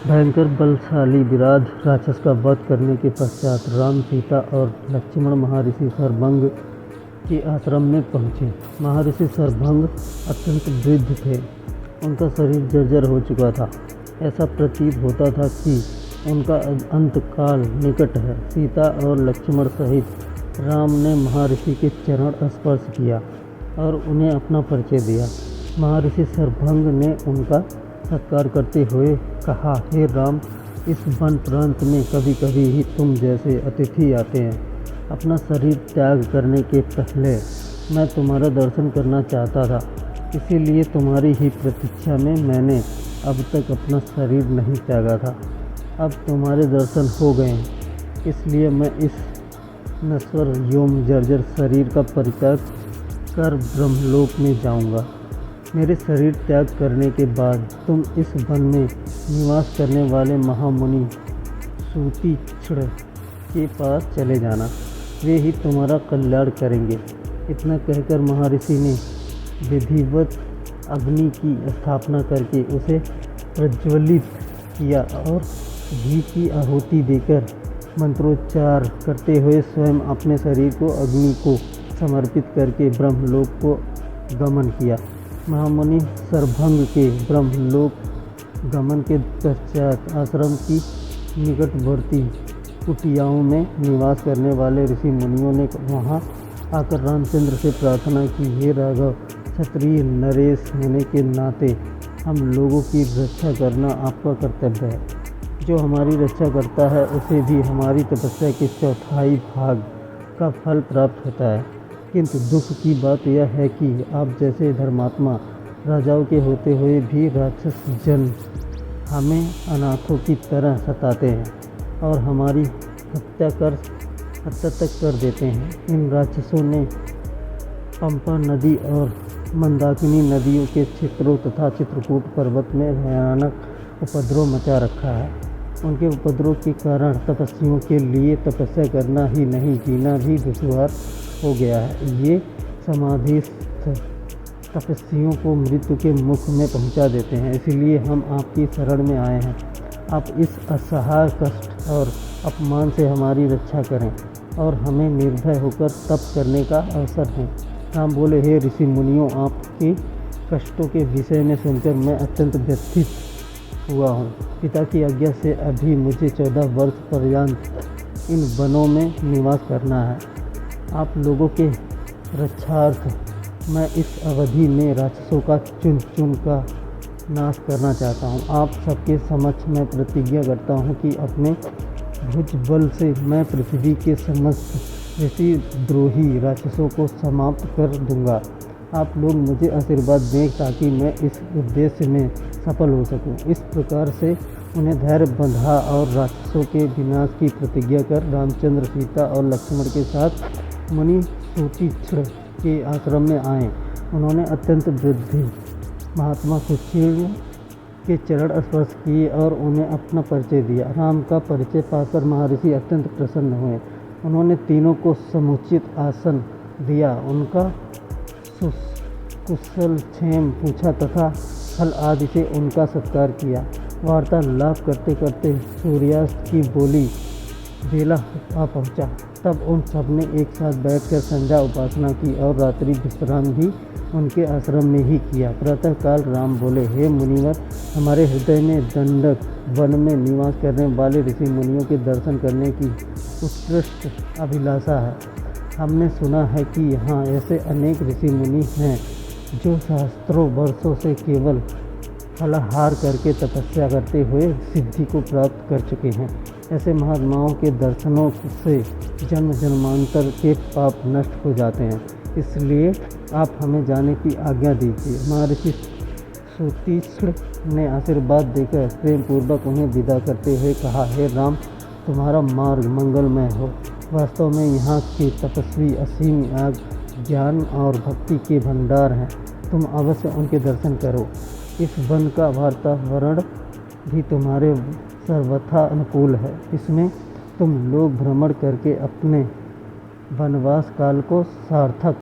भयंकर बलशाली विराट राक्षस का वध करने के पश्चात राम, सीता और लक्ष्मण महर्षि शरभंग के आश्रम में पहुँचे। महर्षि शरभंग अत्यंत वृद्ध थे। उनका शरीर जर्जर हो चुका था। ऐसा प्रतीत होता था कि उनका अंतकाल निकट है। सीता और लक्ष्मण सहित राम ने महर्षि के चरण स्पर्श किया और उन्हें अपना परिचय दिया। महर्षि शरभंग ने उनका सत्कार करते हुए कहा, हे राम, इस वन प्रांत में कभी कभी ही तुम जैसे अतिथि आते हैं। अपना शरीर त्याग करने के पहले मैं तुम्हारा दर्शन करना चाहता था, इसीलिए तुम्हारी ही प्रतीक्षा में मैंने अब तक अपना शरीर नहीं त्यागा था। अब तुम्हारे दर्शन हो गए, इसलिए मैं इस नश्वर एवं जर्जर शरीर का परित्याग कर ब्रह्मलोक में जाऊंगा। मेरे शरीर त्याग करने के बाद तुम इस वन में निवास करने वाले महामुनि सूतीक्षण के पास चले जाना, वे ही तुम्हारा कल्याण करेंगे। इतना कहकर महर्षि ने विधिवत अग्नि की स्थापना करके उसे प्रज्वलित किया और घी की आहुति देकर मंत्रोच्चार करते हुए स्वयं अपने शरीर को अग्नि को समर्पित करके ब्रह्मलोक को गमन किया। महामुनि शरभंग के ब्रह्मलोक गमन के पश्चात आश्रम की निकटवर्ती कुटियाओं में निवास करने वाले ऋषि मुनियों ने वहां आकर रामचंद्र से प्रार्थना की, हे राघव, क्षत्रिय नरेश होने के नाते हम लोगों की रक्षा करना आपका कर्तव्य है। जो हमारी रक्षा करता है उसे भी हमारी तपस्या के चौथाई भाग का फल प्राप्त होता है। किंतु दुख की बात यह है कि आप जैसे धर्मात्मा राजाओं के होते हुए भी राक्षस जन हमें अनाथों की तरह सताते हैं और हमारी हत्या तक कर देते हैं। इन राक्षसों ने पंपा नदी और मंदाकिनी नदियों के क्षेत्रों तथा चित्रकूट पर्वत में भयानक उपद्रव मचा रखा है। उनके उपद्रव के कारण तपस्वियों के लिए तपस्या करना ही नहीं, जीना भी दुश्वार हो गया है। ये समाधिस्थ तपस्वियों को मृत्यु के मुख में पहुंचा देते हैं। इसलिए हम आपकी शरण में आए हैं। आप इस असहाय कष्ट और अपमान से हमारी रक्षा करें और हमें निर्भय होकर तप करने का अवसर दें। राम बोले, हे ऋषि मुनियों, आपके कष्टों के विषय में सुनकर मैं अत्यंत व्यथित हुआ हूँ। पिता की आज्ञा से अभी मुझे 14 वर्ष पर्यंत इन वनों में निवास करना है। आप लोगों के रक्षार्थ मैं इस अवधि में राक्षसों का चुन का नाश करना चाहता हूँ। आप सबके समक्ष मैं प्रतिज्ञा करता हूँ कि अपने भुजबल से मैं पृथ्वी के समस्त ऋषि द्रोही राक्षसों को समाप्त कर दूंगा। आप लोग मुझे आशीर्वाद दें ताकि मैं इस उद्देश्य में सफल हो सकूं। इस प्रकार से उन्हें धैर्य बंधा और राक्षसों के विनाश की प्रतिज्ञा कर रामचंद्र, सीता और लक्ष्मण के साथ मुनि सूतीक्षण के आश्रम में आए। उन्होंने अत्यंत वृद्धि महात्मा सुशील के चरण स्पर्श किए और उन्हें अपना परिचय दिया। राम का परिचय पाकर महर्षि अत्यंत प्रसन्न हुए। उन्होंने तीनों को समुचित आसन दिया, उनका कुशल क्षेम पूछा तथा फल आदि से उनका सत्कार किया। वार्तालाप करते करते सूर्यास्त की बोली बेला आ पहुँचा। तब उन सब ने एक साथ बैठकर संध्या उपासना की और रात्रि विश्राम भी उनके आश्रम में ही किया। प्रातःकाल राम बोले, हे मुनिवर, हमारे हृदय में दंडक वन में निवास करने वाले ऋषि मुनियों के दर्शन करने की उत्कृष्ट अभिलाषा है। हमने सुना है कि यहाँ ऐसे अनेक ऋषि मुनि हैं जो सहस्त्रों वर्षों से केवल फलाहार करके तपस्या करते हुए सिद्धि को प्राप्त कर चुके हैं। ऐसे महात्माओं के दर्शनों से जन्म जन्मांतर के पाप नष्ट हो जाते हैं। इसलिए आप हमें जाने की आज्ञा दीजिए। महर्षि सूतीक्षण ने आशीर्वाद देकर प्रेम पूर्वक उन्हें विदा करते हुए कहा, हे राम, तुम्हारा मार्ग मंगलमय हो। वास्तव में यहाँ के तपस्वी असीम ज्ञान और भक्ति के भंडार हैं। तुम अवश्य उनके दर्शन करो। इस वन का वातावरण भी तुम्हारे सर्वथा अनुकूल है। इसमें तुम लोग भ्रमण करके अपने वनवास काल को सार्थक